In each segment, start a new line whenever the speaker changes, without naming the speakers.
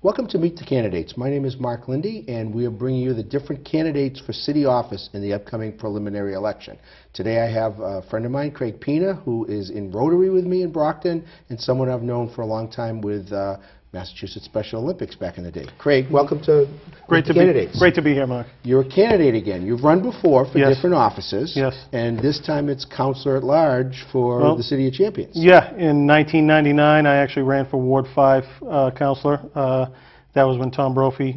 Welcome to Meet the Candidates. My name is Mark Linde, and we are bringing you the different candidates for city office in the upcoming preliminary election. Today I have a friend of mine, Craig Pina, who is in Rotary with me in Brockton, and someone I've known for a long time with Massachusetts Special Olympics back in the day. Craig, welcome to Meet the Candidates.
Great to be here, Mark.
You're a candidate again. You've run before for
Yes.
different offices.
Yes.
And this time it's Councillor-At-Large for the City of Champions.
Yeah, in 1999 I actually ran for Ward 5 Councillor. That was when Tom Brophy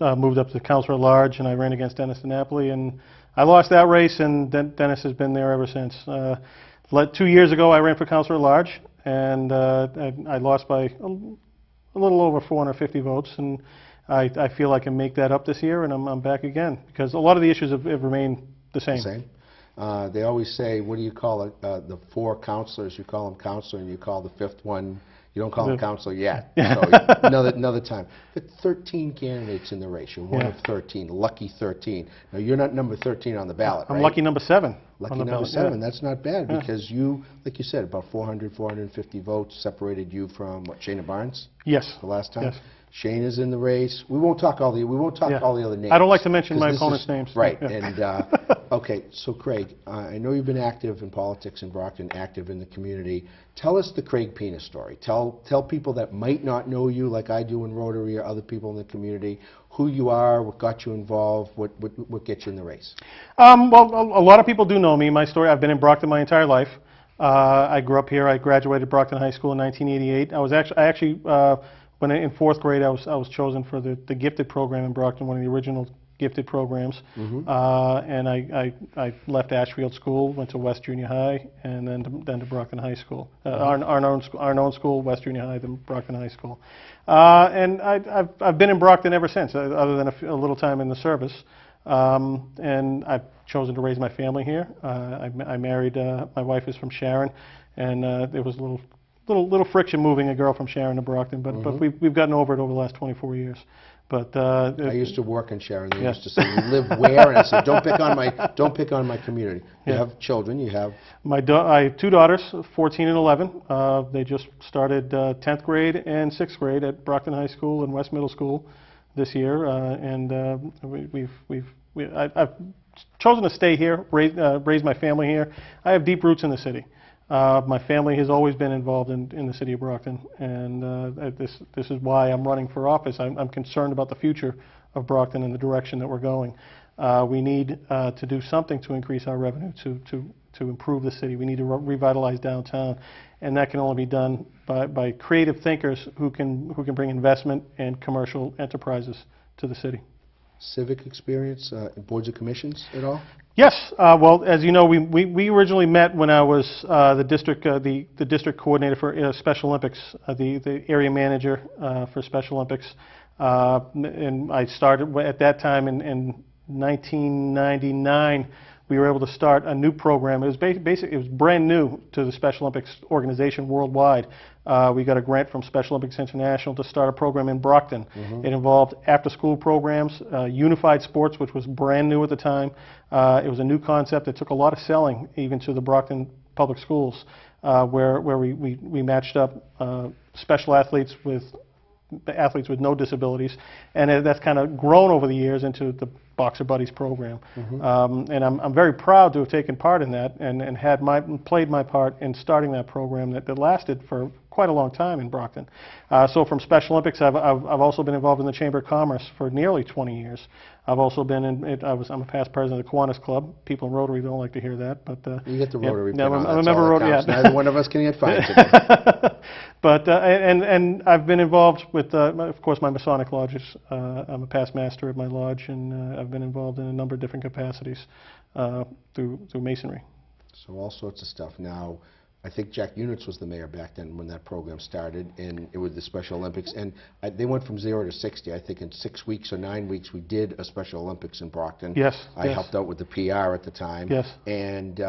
moved up to Councillor-At-Large, and I ran against Dennis DiNapoli, and I lost that race, and Dennis has been there ever since. 2 years ago I ran for Councillor-At-Large, and I lost by a little over 450 votes, and I feel I can make that up this year, and I'm back again, because a lot of the issues have remained the same.
They always say, what do you call it, the 4 councillors, you call them councillor, and you call the 5th one, you don't call them councillor yet, so another time. But 13 candidates in the race, you're one of 13, lucky 13. Now you're not number 13 on the ballot, right?
I'm lucky number 7.
Lucky number 7, that's not bad, because you, like you said, about 450 votes separated you from, what, Shana Barnes?
Yes.
The last time?
Yes.
Shane is in the race. We won't talk all the other names.
I don't like to mention my opponent's names.
Right. And okay, so Craig, I know you've been active in politics in Brockton, active in the community. Tell us the Craig Pina story. Tell people that might not know you, like I do in Rotary or other people in the community, who you are, what got you involved, what gets you in the race.
Well, a lot of people do know me. My story: I've been in Brockton my entire life. I grew up here. I graduated Brockton High School in 1988. I actually when in 4th grade, I was chosen for the gifted program in Brockton, one of the original gifted programs. And I left Ashfield School, went to West Junior High, and then to Brockton High School. Our known school, West Junior High, then Brockton High School. And I've been in Brockton ever since, other than a little time in the service. And I've chosen to raise my family here. I married, my wife is from Sharon, and there was a little friction moving a girl from Sharon to Brockton, but we've gotten over it over the last 24 years. But
I used to work in Sharon. They used to say, "You live where?" And I said, "Don't pick on my community." You have children. You have
I have 2 daughters, 14 and 11. They just started 10th grade and 6th grade at Brockton High School and West Middle School this year, and I've chosen to stay here, raise my family here. I have deep roots in the city. My family has always been involved in the city of Brockton, and this is why I'm running for office. I'm concerned about the future of Brockton and the direction that we're going. We need to do something to increase our revenue, to improve the city. We need to revitalize downtown, and that can only be done by creative thinkers who can bring investment and commercial enterprises to the city.
Civic experience in boards and commissions at all?
Yes. Well, as you know, we originally met when I was the district coordinator for Special Olympics, the area manager for Special Olympics, and I started at that time in 1999. We were able to start a new program. It was basically, it was brand new to the Special Olympics organization worldwide. We got a grant from Special Olympics International to start a program in Brockton. It involved after-school programs, unified sports, which was brand new at the time. It was a new concept that took a lot of selling, even to the Brockton public schools, where we matched up special athletes with no disabilities, and that's kind of grown over the years into the Boxer Buddies program. And I'm very proud to have taken part in that, and played my part in starting that program that lasted for quite a long time in Brockton. So from Special Olympics, I've also been involved in the Chamber of Commerce for nearly 20 years. I've also been I'm a past president of the Kiwanis Club. People in Rotary don't like to hear that, but
you get the Rotary.
I'm a member of Rotary.
Neither one of us can get fined today.
But and I've been involved with, of course, my Masonic lodges. I'm a past master of my lodge, and I've been involved in a number of different capacities through Masonry.
So all sorts of stuff. Now, I think Jack Units was the mayor back then when that program started, and it was the Special Olympics, and they went from 0 to 60. I think in 6 weeks or 9 weeks we did a Special Olympics in Brockton.
Yes.
I helped out with the PR at the time.
Yes.
And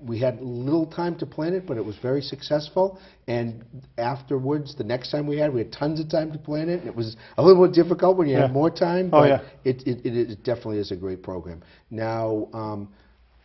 we had little time to plan it, but it was very successful. And afterwards, the next time we had tons of time to plan it. And it was a little more difficult when you had more time, but it definitely is a great program. Now,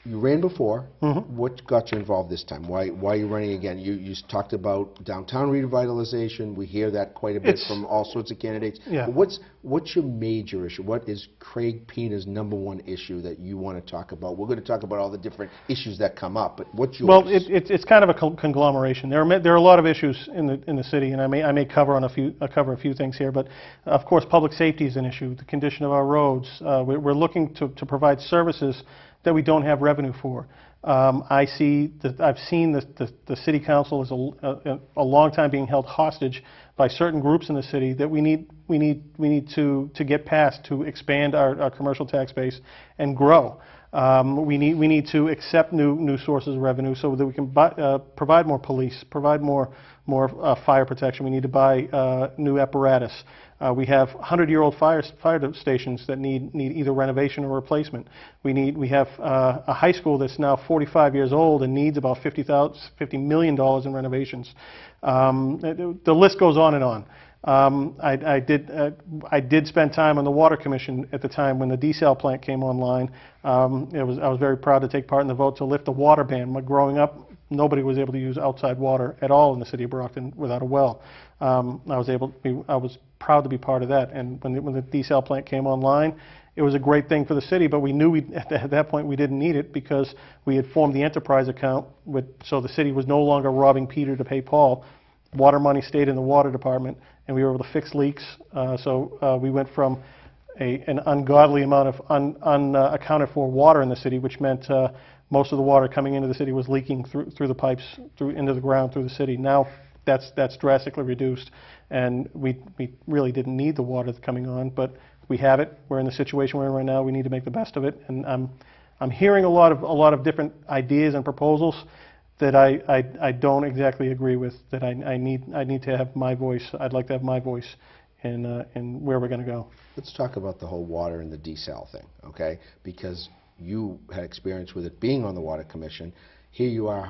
You ran before.
Mhm.
What got you involved this time? Why are you running again? You talked about downtown revitalization. We hear that quite a bit
It's-
from all sorts of candidates.
Yeah.
But what's your major issue? What is Craig Pina's #1 issue that you want to talk about? We're going to talk about all the different issues that come up, but what's yours?
Well, it's kind of a conglomeration. There are a lot of issues in the city, and I may cover a few things here. But of course, public safety is an issue. The condition of our roads. We're looking to provide services that we don't have revenue for. I've seen the city council is a long time being held hostage by certain groups in the city that we need to get past to expand our commercial tax base and grow. We need to accept new sources of revenue so that we can provide more police, provide more fire protection. We need to buy new apparatus. We have 100-year-old fire stations that need either renovation or replacement. We have a high school that's now 45 years old and needs about $50 million in renovations. The list goes on and on. I did spend time on the Water Commission at the time when the desal plant came online. I was very proud to take part in the vote to lift the water ban. Growing up, nobody was able to use outside water at all in the city of Brockton without a well. I was proud to be part of that. And when the desal plant came online, it was a great thing for the city, but we knew at that point we didn't need it because we had formed the enterprise account, so the city was no longer robbing Peter to pay Paul. Water money stayed in the water department, and we were able to fix leaks. So we went from an ungodly amount of unaccounted for water in the city, which meant most of the water coming into the city was leaking through the pipes into the ground through the city. Now that's drastically reduced, and we really didn't need the water that's coming on, but we have it. We're in the situation we're in right now. We need to make the best of it, and I'm hearing a lot of different ideas and proposals that I don't exactly agree with. That I need to have my voice. I'd like to have my voice in where we're going to go.
Let's talk about the whole water and the desal thing, okay? Because you had experience with it being on the Water Commission. Here you are.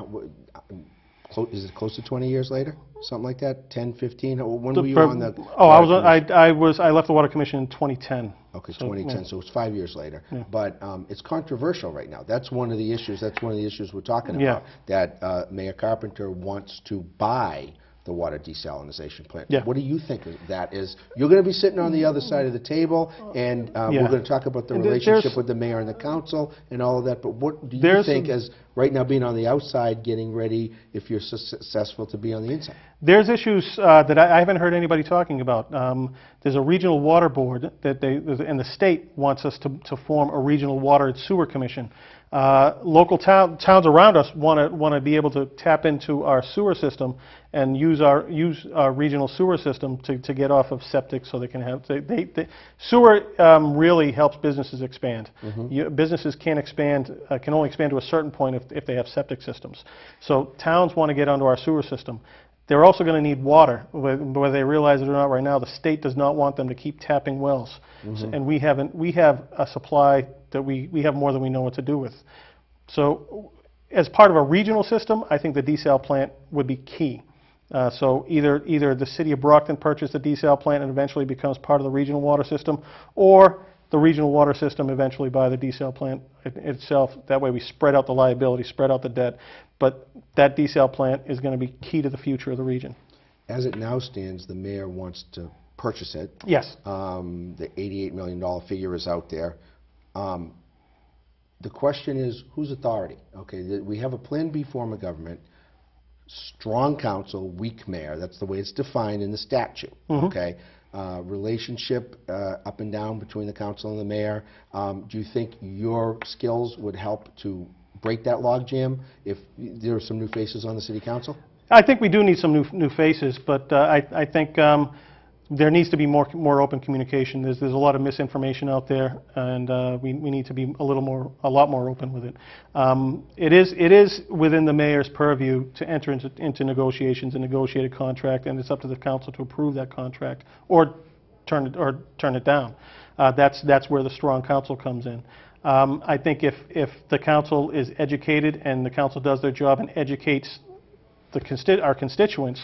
Is it close to 20 years later? Something like that? 10, 15? When were you on the
I left the Water Commission in 2010.
Okay,
so,
2010,
yeah.
so it's 5 years later.
Yeah.
But it's controversial right now. That's one of the issues. That's one of the issues we're talking
Yeah.
about. That Mayor Carpenter wants to buy the water desalinization plant.
Yeah.
What do you think of that is? You're going to be sitting on the other side of the table, and
Yeah.
we're going to talk about the
And
relationship with the mayor and the council and all of that. But what do you think as right now being on the outside, getting ready, if you're successful, to be on the inside?
There's issues that I haven't heard anybody talking about. There's a regional water board and the state wants us to form a regional water and sewer commission. Local towns around us want to be able to tap into our sewer system and use our regional sewer system to get off of septic, so they can have sewer really helps businesses expand.
Mm-hmm.
Businesses can only expand to a certain point if they have septic systems. So towns want to get onto our sewer system. They're also going to need water, whether they realize it or not right now. The state does not want them to keep tapping wells.
Mm-hmm.
And we have a supply that we have more than we know what to do with. So as part of a regional system, I think the desal plant would be key. So either the City of Brockton purchased the desal plant and eventually becomes part of the regional water system, or the regional water system eventually buy the desal plant itself. That way we spread out the liability, spread out the debt. But that desal plant is going to be key to the future of the region.
As it now stands, the mayor wants to purchase it.
Yes.
The $88 million figure is out there. The question is, whose authority? Okay, we have a Plan B form of government, strong council, weak mayor. That's the way it's defined in the statute.
Mm-hmm.
Okay, relationship up and down between the council and the mayor. Do you think your skills would help to break that logjam if there are some new faces on the city council?
I think we do need some new faces, but I think there needs to be more open communication. There's a lot of misinformation out there, and we need to be a lot more open with it. It is within the mayor's purview to enter into negotiations and negotiate a contract, and it's up to the council to approve that contract or turn it down. That's where the strong council comes in. I think if the council is educated and the council does their job and educates our constituents,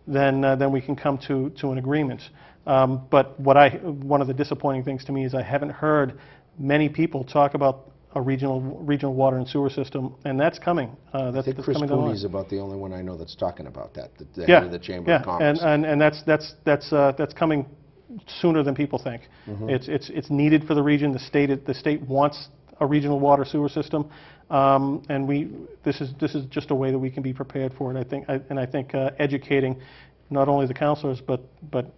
then we can come to an agreement. But one of the disappointing things to me is I haven't heard many people talk about a regional water and sewer system, and that's coming.
I
That's
think Chris
coming down the line.
Cooney's about the only one I know that's talking about that, the
Yeah,
head of the Chamber of Commerce.
and that's coming sooner than people think. It's needed for the region. The state wants a regional water sewer system, and this is just a way that we can be prepared for it. I think educating not only the councilors but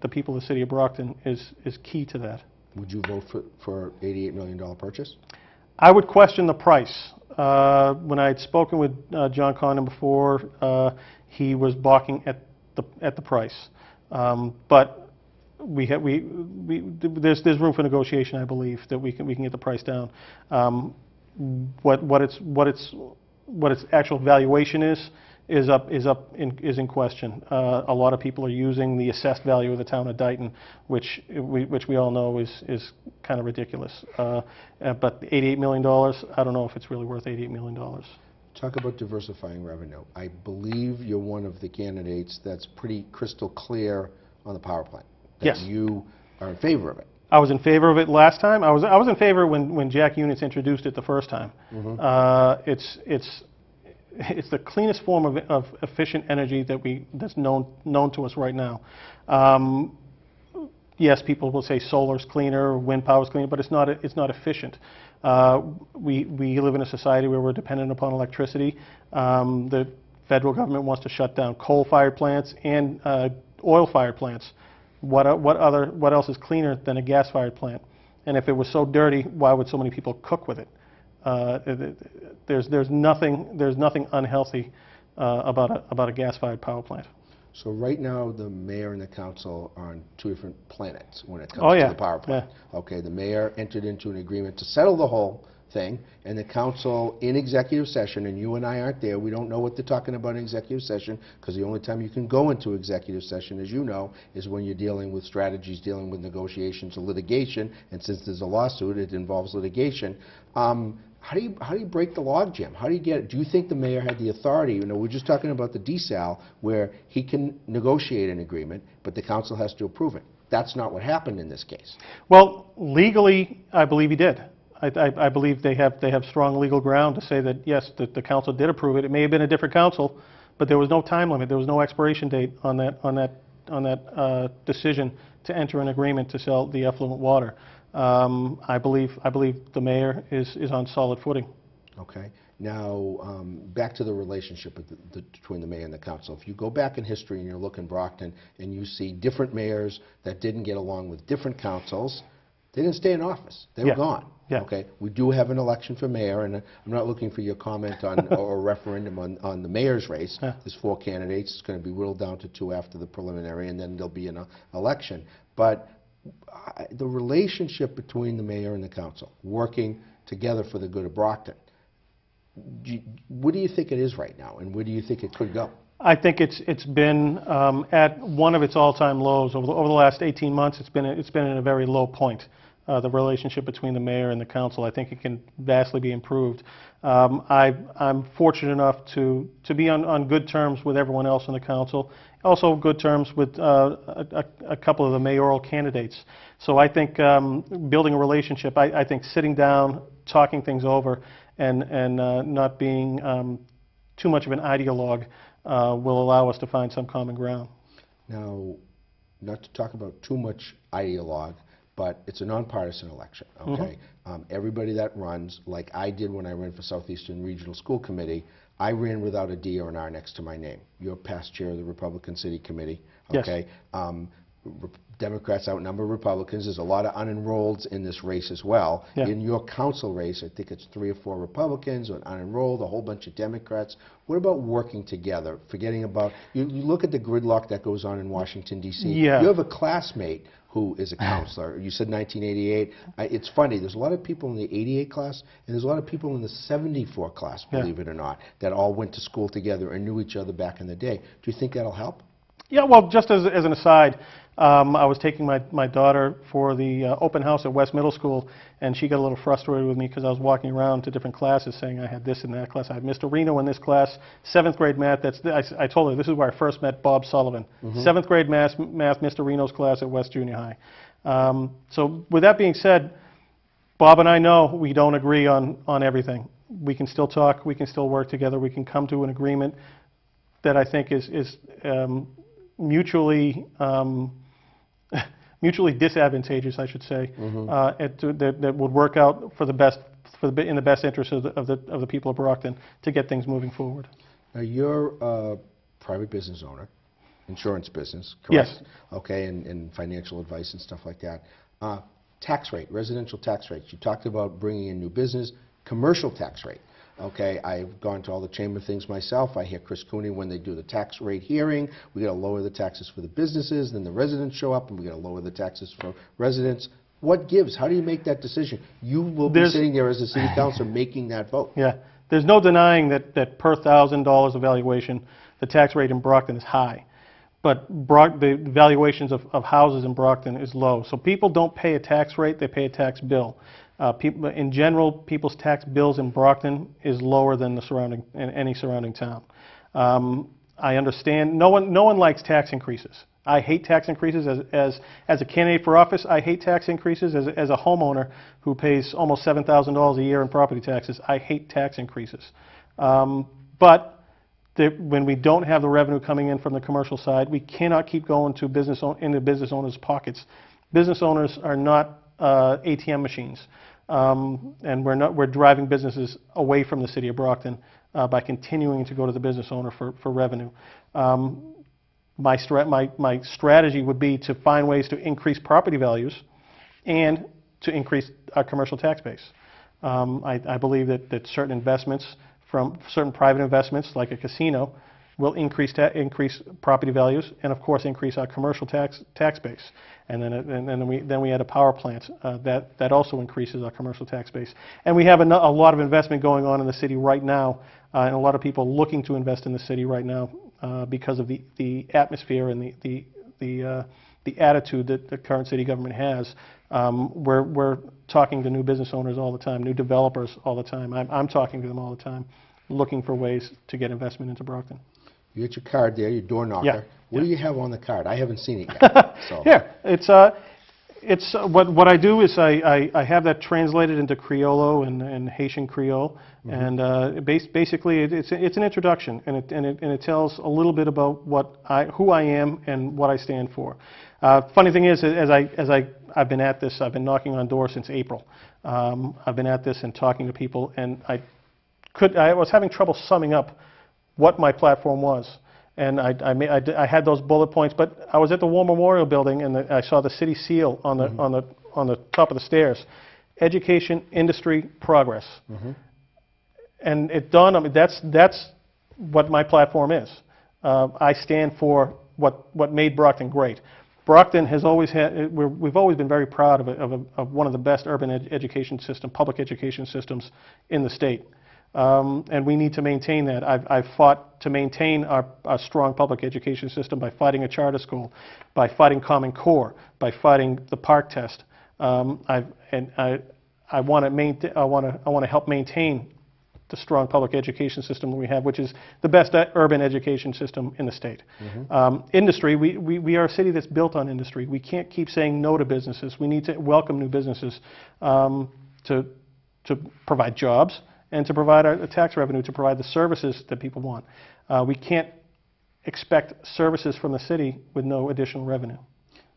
the people of the city of Brockton is key to that.
Would you vote for $88 million purchase?
I would question the price. When I had spoken with John Condon before, he was balking at the price. But there's room for negotiation. I believe that we can get the price down. What its actual valuation is in question. A lot of people are using the assessed value of the town of Dayton, which we all know is kind of ridiculous. But $88 million, I don't know if it's really worth $88 million.
Talk about diversifying revenue. I believe you're one of the candidates that's pretty crystal clear on the power plant. That
Yes.
You are in favor of it.
I was in favor of it last time. I was in favor when Jack Units introduced it the first time. It's the cleanest form of efficient energy that's known to us right now. Yes, people will say solar's cleaner, wind power's cleaner, but it's not efficient. We live in a society where we're dependent upon electricity. The federal government wants to shut down coal-fired plants and oil-fired plants. What else is cleaner than a gas-fired plant? And if it was so dirty, why would so many people cook with it? There's nothing unhealthy about a gas-fired power plant.
So right now, the mayor and the council are on two different planets when it comes to the power plant.
Yeah.
Okay, the mayor entered into an agreement to settle the whole thing, and the council in executive session, and you and I aren't there, we don't know what they're talking about in executive session, because the only time you can go into executive session, as you know, is when you're dealing with strategies, dealing with negotiations or litigation, and since there's a lawsuit, it involves litigation. How do you break the logjam? How do you get it? Do you think the mayor had the authority? You know, we're just talking about the desal, where he can negotiate an agreement, but the council has to approve it. That's not what happened in this case.
Well, legally, I believe he did. I believe they have strong legal ground to say that yes, the council did approve it. It may have been a different council, but there was no time limit. There was no expiration date on that decision to enter an agreement to sell the effluent water. I believe the mayor is on solid footing.
Okay. Now, back to the relationship between the mayor and the council. If you go back in history and you look in Brockton and you see different mayors that didn't get along with different councils, they didn't stay in office. They were gone.
Yeah.
Okay. We do have an election for mayor, and I'm not looking for your comment on or a referendum on the mayor's race.
Yeah.
There's 4 candidates. It's going to be whittled down to 2 after the preliminary, and then there'll be an election. But the relationship between the mayor and the council, working together for the good of Brockton, what do you think it is right now, and where do you think it could go?
I think it's been at one of its all-time lows over the last 18 months. It's been in a very low point. The relationship between the mayor and the council, I think it can vastly be improved. I'm fortunate enough to be on good terms with everyone else in the council, also good terms with a couple of the mayoral candidates. So I think building a relationship, I think sitting down, talking things over, and not being too much of an ideologue will allow us to find some common ground.
Now, not to talk about too much ideologue, but it's a nonpartisan election, okay? Everybody that runs, like I did when I ran for Southeastern Regional School Committee, I ran without a D or an R next to my name. You're past chair of the Republican City Committee, okay?
Yes.
Democrats outnumber Republicans. There's a lot of unenrolleds in this race as well.
Yeah.
In your council race, I think it's 3 or 4 Republicans and unenrolled, a whole bunch of Democrats. What about working together, forgetting about, you look at the gridlock that goes on in Washington, D.C.
Yeah.
You have a classmate who is a counselor. You said 1988. It's funny, there's a lot of people in the 88 class, and there's a lot of people in the 74 class, believe it or not, that all went to school together and knew each other back in the day. Do you think that'll help?
Yeah, well, just as an aside, I was taking my daughter for the open house at West Middle School, and she got a little frustrated with me because I was walking around to different classes saying I had this in that class. I had Mr. Reno in this class, 7th grade math. I told her this is where I first met Bob Sullivan. 7th grade math, Mr. Reno's class at West Junior High. So with that being said, Bob and I know we don't agree on everything. We can still talk, we can still work together, we can come to an agreement that I think is mutually mutually disadvantageous, I should say, that would work out for the best, in the best interest of the people of Brockton to get things moving forward.
Now, you're a private business owner, insurance business, correct?
Yes.
Okay, and financial advice and stuff like that. Tax rate, residential tax rates. You talked about bringing in new business, commercial tax rate. Okay, I've gone to all the chamber things myself. I hear Chris Cooney when they do the tax rate hearing. We got to lower the taxes for the businesses. Then the residents show up, and we got to lower the taxes for residents. What gives? How do you make that decision? You will be sitting there as a city councilor making that vote.
Yeah, there's no denying that per $1,000 of valuation, the tax rate in Brockton is high. But the valuations of houses in Brockton is low. So people don't pay a tax rate, they pay a tax bill. In general, people's tax bills in Brockton is lower than any surrounding town. I understand, no one likes tax increases. I hate tax increases as a candidate for office. I hate tax increases as a homeowner who pays almost $7,000 a year in property taxes. I hate tax increases. But when we don't have the revenue coming in from the commercial side, we cannot keep going into business owners' pockets. Business owners are not ATM machines, and we're driving businesses away from the city of Brockton by continuing to go to the business owner for revenue. My strategy would be to find ways to increase property values and to increase our commercial tax base. I believe that certain investments, from certain private investments like a casino, will increase property values and, of course, increase our commercial tax base. And then we add a power plant that also increases our commercial tax base. And we have a lot of investment going on in the city right now, and a lot of people looking to invest in the city right now because of the atmosphere and the attitude that the current city government has. We're talking to new business owners all the time, new developers all the time. I'm talking to them all the time, looking for ways to get investment into Brockton.
You get your card there, your door knocker.
Yeah.
What do you have on the card? I haven't seen it yet. So.
Yeah, it's what I do is I have that translated into Criollo and Haitian Creole, and basically it's an introduction, and it tells a little bit about who I am and what I stand for. Funny thing is, I've been at this, I've been knocking on doors since April. I've been at this and talking to people, and I was having trouble summing up what my platform was. And I had those bullet points, but I was at the War Memorial Building, and I saw the city seal on the top of the stairs: education, industry, progress. And it dawned on me that's what my platform is. I stand for what made Brockton great. Brockton has always had. We've always been very proud of one of the best urban education system, public education systems in the state. And we need to maintain that. I've fought to maintain our strong public education system by fighting a charter school, by fighting Common Core, by fighting the Park test. I want to help maintain the strong public education system that we have, which is the best urban education system in the state. Industry, we are a city that's built on industry. We can't keep saying no to businesses. We need to welcome new businesses to provide jobs, and to provide our tax revenue, to provide the services that people want. We can't expect services from the city with no additional revenue.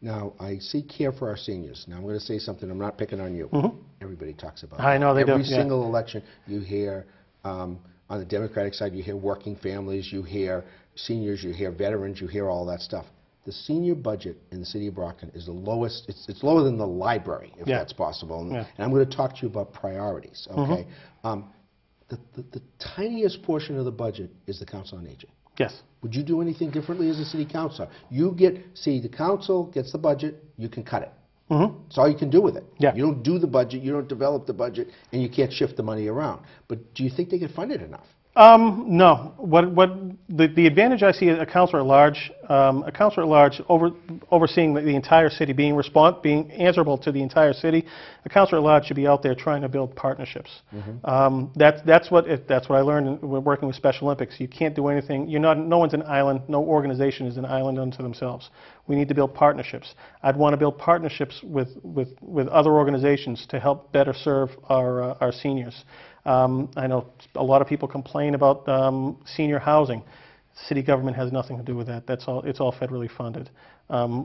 Now, I see care for our seniors. Now, I'm going to say something. I'm not picking on you. Everybody talks about it.
I know they do.
Every single election, you hear, on the Democratic side, you hear working families, you hear seniors, you hear veterans, you hear all that stuff. The senior budget in the city of Brockton is the lowest. It's lower than the library, if that's possible. And I'm going to talk to you about priorities, okay? The tiniest portion of the budget is the Council on Aging.
Yes.
Would you do anything differently as a city councilor? The council gets the budget, you can cut it. That's all you can do with it. You don't do the budget, you don't develop the budget, and you can't shift the money around. But do you think they get funded enough?
No. The advantage I see as a counselor-at-large overseeing the entire city, being answerable to the entire city, a counselor-at-large should be out there trying to build partnerships. That's what I learned when working with Special Olympics. You can't do anything. No one's an island. No organization is an island unto themselves. We need to build partnerships. I'd want to build partnerships with other organizations to help better serve our seniors. I know a lot of people complain about senior housing. City government has nothing to do with that. It's all federally funded.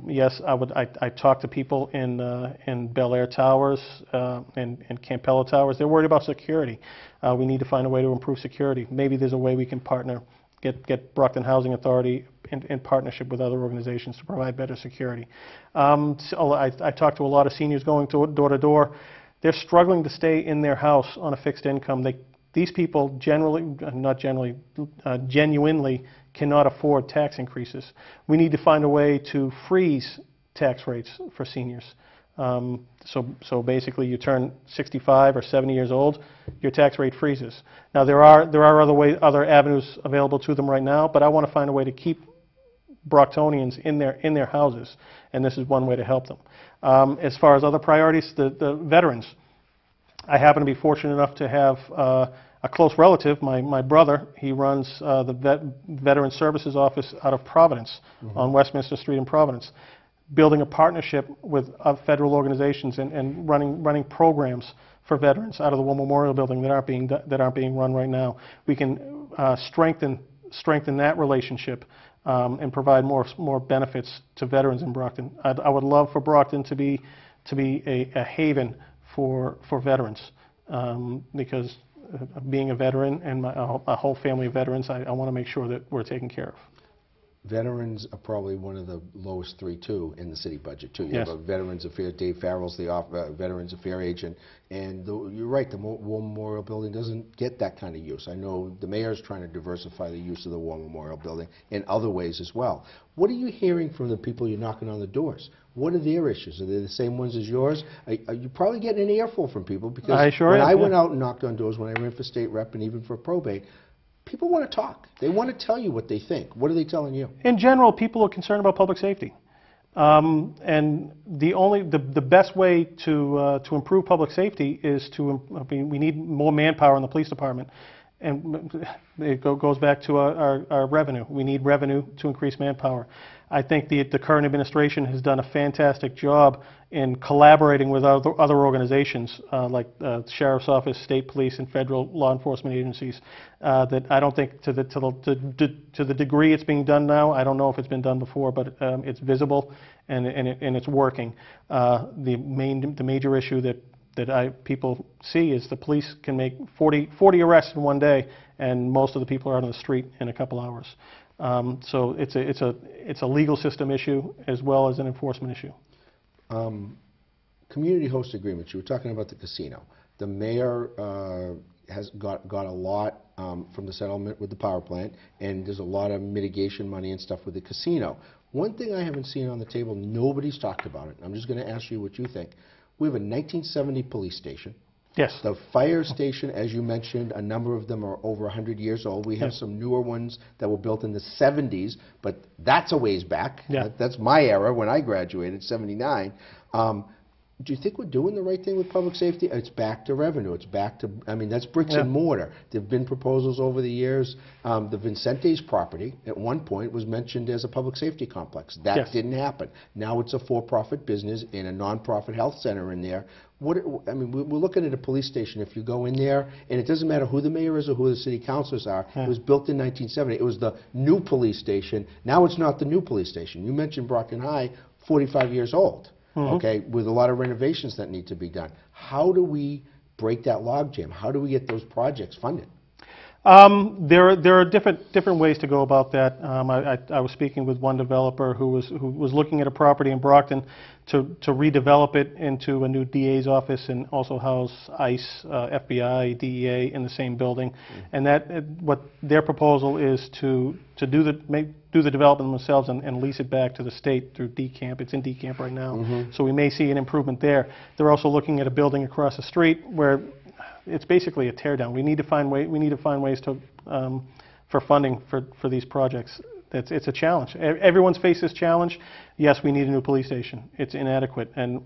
Yes, I talk to people in Bel Air Towers and Campello Towers. They're worried about security. We need to find a way to improve security. Maybe there's a way we can partner, get Brockton Housing Authority in partnership with other organizations to provide better security. So I talk to a lot of seniors going door to door. They're struggling to stay in their house on a fixed income. These people genuinely cannot afford tax increases. We need to find a way to freeze tax rates for seniors. So basically, you turn 65 or 70 years old, your tax rate freezes. Now there are other avenues available to them right now, but I want to find a way to keep Brocktonians in their houses, and this is one way to help them. As far as other priorities, the veterans. I happen to be fortunate enough to have a close relative, my brother. He runs the Veteran Services Office out of Providence, on Westminster Street in Providence, building a partnership with federal organizations and running programs for veterans out of the War Memorial Building that aren't being run right now. We can strengthen that relationship and provide more benefits to veterans in Brockton. I would love for Brockton to be a haven for veterans, because being a veteran and a whole family of veterans, I want to make sure that we're taken care of.
Veterans are probably one of the lowest three, too, in the city budget, too. You
Yes.
have a Veterans Affairs, Dave Farrell's the Veterans Affairs agent, and you're right, the War Memorial Building doesn't get that kind of use. I know the mayor's trying to diversify the use of the War Memorial Building in other ways as well. What are you hearing from the people you're knocking on the doors? What are their issues? Are they the same ones as yours? Are you probably getting an earful from people? Because when I went out and knocked on doors, when I ran for state rep and even for probate, people want to talk. They want to tell you what they think. What are they telling you?
In general, people are concerned about public safety. And the best way to improve public safety is we need more manpower in the police department. And it goes back to our revenue. We need revenue to increase manpower. I think the current administration has done a fantastic job in collaborating with other organizations like the Sheriff's Office, state police, and federal law enforcement agencies. That I don't think to the degree it's being done now. I don't know if it's been done before, but it's visible and it's working. The major issue that people see is the police can make 40 arrests in one day, and most of the people are out on the street in a couple hours. So it's a legal system issue as well as an enforcement issue.
Community host agreements. You were talking about the casino. The mayor has got a lot from the settlement with the power plant, and there's a lot of mitigation money and stuff with the casino. One thing I haven't seen on the table, nobody's talked about it. I'm just going to ask you what you think. We have a 1970 police station.
Yes.
The fire station, as you mentioned, a number of them are over 100 years old. We have some newer ones that were built in the 70s, but that's a ways back.
Yeah.
That's my era when I graduated, 79. Do you think we're doing the right thing with public safety? It's back to revenue. It's back to, I mean, that's bricks and mortar. There have been proposals over the years. The Vincente's property at one point was mentioned as a public safety complex. That didn't happen. Now it's a for-profit business and a non-profit health center in there. I mean, we're looking at a police station. If you go in there, and it doesn't matter who the mayor is or who the city councilors are, it was built in 1970. It was the new police station. Now it's not the new police station. You mentioned Brockton High, 45 years old. Okay, with a lot of renovations that need to be done. How do we break that logjam? How do we get those projects funded?
There are different ways to go about that. I was speaking with one developer who was looking at a property in Brockton to redevelop it into a new DA's office and also house ICE, FBI, DEA in the same building. And what their proposal is to do the development themselves and lease it back to the state through DCamp. It's in DCamp right now, so we may see an improvement there. They're also looking at a building across the street where it's basically a tear down. We need to find ways to for funding for these projects. It's a challenge. Everyone's faced this challenge. Yes, we need a new police station. It's inadequate, and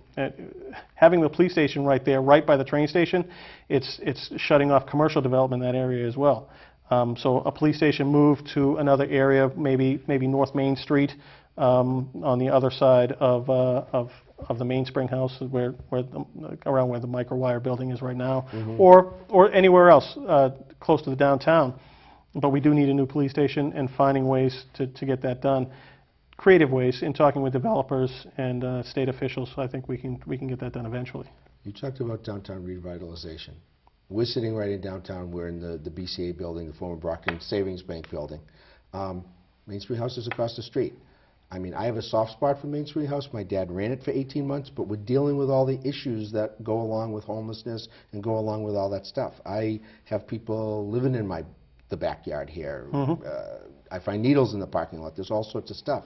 having the police station right there, right by the train station, it's shutting off commercial development in that area as well. So a police station moved to another area, maybe North Main Street, on the other side of the Mainspring House, around where the Microwire building is right now, or anywhere else close to the downtown. But we do need a new police station, and finding ways to get that done, creative ways, in talking with developers and state officials. So I think we can get that done eventually.
You talked about downtown revitalization. We're sitting right in downtown. We're in the BCA building, the former Brockton Savings Bank building. Main Street House is across the street. I mean, I have a soft spot for Main Street House. My dad ran it for 18 months, but we're dealing with all the issues that go along with homelessness and go along with all that stuff. I have people living in the backyard here. I find needles in the parking lot. There's all sorts of stuff.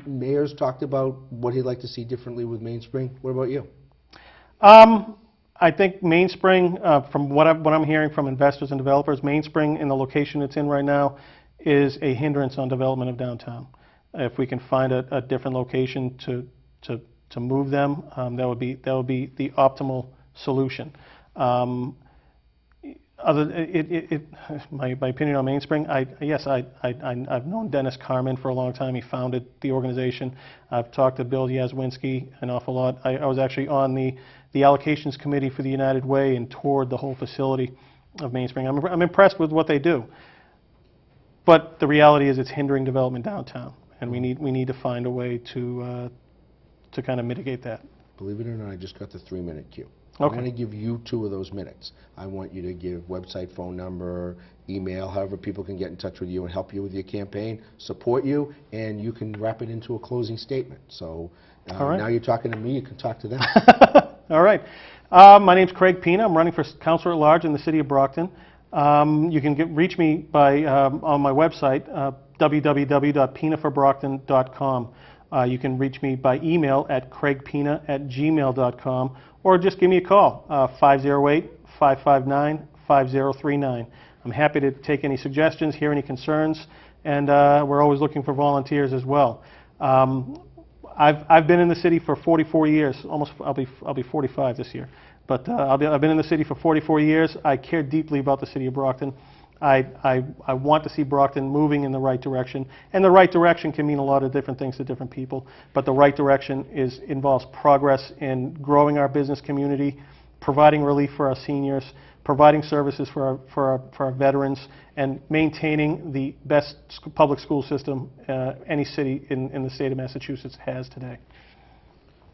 Mayor's talked about what he'd like to see differently with Mainspring. What about you?
I think Mainspring, from what I'm hearing from investors and developers, Mainspring in the location it's in right now is a hindrance on development of downtown. If we can find a different location to move them, that would be the optimal solution. My opinion on Mainspring, I've known Dennis Carmen for a long time. He founded the organization. I've talked to Bill Yazwinski an awful lot. I was actually on the allocations committee for the United Way and toured the whole facility of Mainspring. I'm impressed with what they do. But the reality is it's hindering development downtown, and we need to find a way to kind of mitigate that.
Believe it or not, I just got the 3-minute cue.
Okay.
I want to give you 2 of those minutes. I want you to give website, phone number, email, however people can get in touch with you and help you with your campaign, support you, and you can wrap it into a closing statement. So now you're talking to me, you can talk to them.
All right. My name's Craig Pina. I'm running for Councillor-At-Large in the City of Brockton. You can reach me by on my website, www.pinaforbrockton.com. You can reach me by email at craigpina@gmail.com, or just give me a call, 508-559-5039. I'm happy to take any suggestions, hear any concerns, and we're always looking for volunteers as well. I've been in the city for 44 years. I'll be 45 this year. But I've been in the city for 44 years. I care deeply about the city of Brockton. I want to see Brockton moving in the right direction. And the right direction can mean a lot of different things to different people. But the right direction involves progress in growing our business community, providing relief for our seniors, providing services for our veterans, and maintaining the best public school system any city in the state of Massachusetts has today.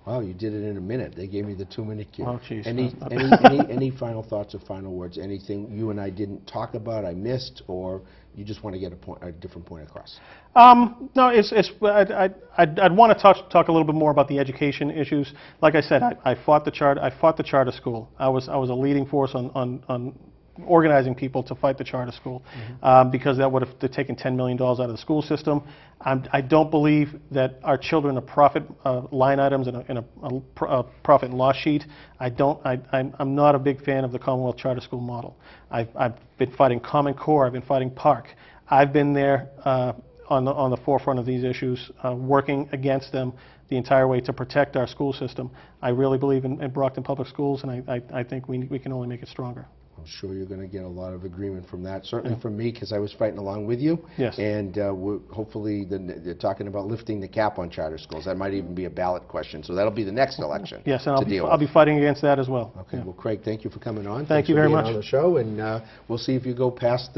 Wow, you did it in a minute. They gave me the 2-minute cue.
Oh, geez.
Any final thoughts or final words? Anything you and I didn't talk about, I missed, or you just want to get a different point across?
No, I'd want to talk a little bit more about the education issues. Like I said, I fought the charter school. I was a leading force on organizing people to fight the charter school, because that would have taken $10 million out of the school system. I don't believe that our children are profit line items in a profit and loss sheet. I'm not a big fan of the Commonwealth charter school model. I've been fighting Common Core. I've been fighting Park. I've been there on the forefront of these issues, working against them the entire way to protect our school system. I really believe in Brockton Public Schools, and I think we can only make it stronger.
I'm sure you're going to get a lot of agreement from that, certainly from me, because I was fighting along with you.
Yes.
And hopefully they're talking about lifting the cap on charter schools. That might even be a ballot question, so that'll be the next election.
Yes, and I'll be fighting against that as well.
Okay. Yeah. Well, Craig, thank you for coming on.
Thank you very much
on the show, and we'll see if you go past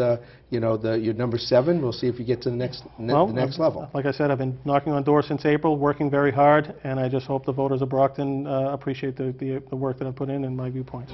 your number 7. We'll see if you get to the next level.
Like I said, I've been knocking on doors since April, working very hard, and I just hope the voters of Brockton appreciate the work that I've put in and my viewpoints.